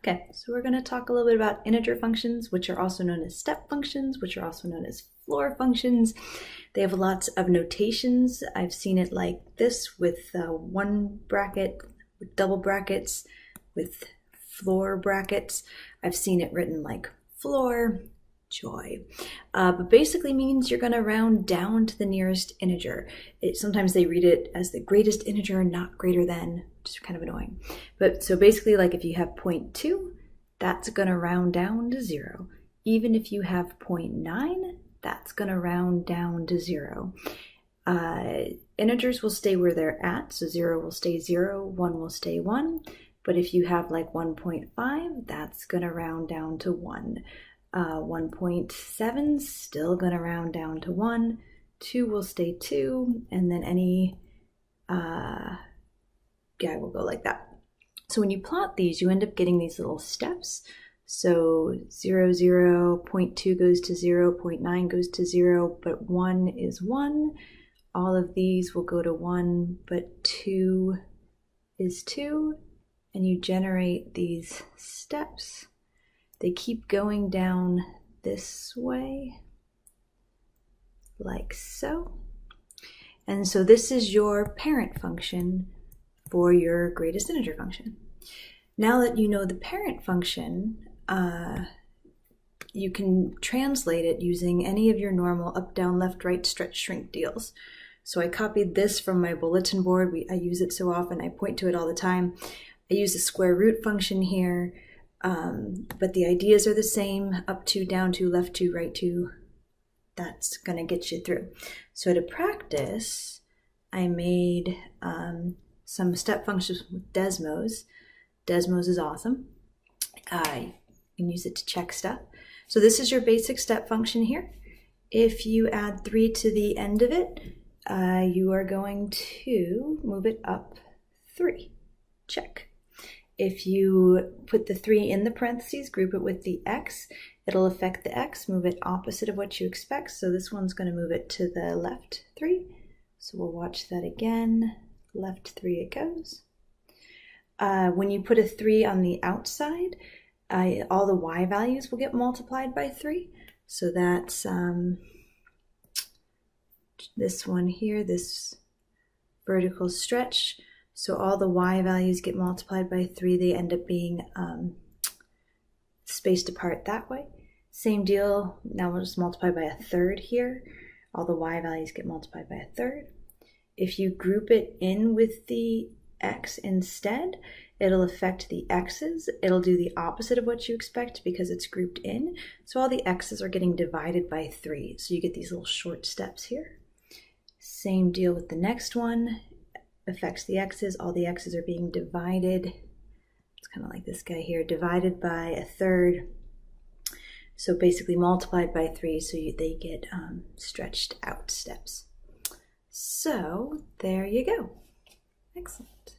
Okay, so we're going to talk a little bit about integer functions, which are also known as step functions, which are also known as floor functions. They have lots of notations. I've seen it like this with one bracket, with double brackets, with floor brackets. I've seen it written like floor, joy. But basically means you're going to round down to the nearest integer. Sometimes they read it as the greatest integer, not greater than, which is kind of annoying. But so basically, like if you have 0.2, that's going to round down to 0. Even if you have 0.9, that's going to round down to 0. Integers will stay where they're at, so 0 will stay 0, 1 will stay 1. But if you have like 1.5, that's going to round down to 1. 1.7 still going to round down to 1. 2 will stay 2, and then any guy will go like that. So when you plot these, you end up getting these little steps. So 0, 0, 0.2 goes to 0, 0.9 goes to 0, but 1 is 1. All of these will go to 1, but 2 is 2, and you generate these steps. They keep going down this way, like so. And so this is your parent function for your greatest integer function. Now that you know the parent function, you can translate it using any of your normal up, down, left, right, stretch, shrink deals. So I copied this from my bulletin board. I use it so often, I point to it all the time. I use the square root function here. But the ideas are the same, up to, down to, left to, right to. That's going to get you through. So to practice, I made some step functions with Desmos. Desmos is awesome. You can use it to check stuff. So this is your basic step function here. If you add 3 to the end of it, you are going to move it up 3. Check. If you put the 3 in the parentheses, group it with the x, it'll affect the x, move it opposite of what you expect. So this one's going to move it to the left 3. So we'll watch that again. Left 3 it goes. When you put a 3 on the outside, all the y values will get multiplied by 3. So that's this one here, this vertical stretch. So all the y values get multiplied by 3. They end up being spaced apart that way. Same deal. Now we'll just multiply by a third here. All the y values get multiplied by a third. If you group it in with the x instead, it'll affect the x's. It'll do the opposite of what you expect because it's grouped in. So all the x's are getting divided by 3. So you get these little short steps here. Same deal with the next one. Affects the x's. All the x's are being divided. It's kind of like this guy here, divided by a third. So basically multiplied by 3, so they get stretched out steps. So there you go. Excellent.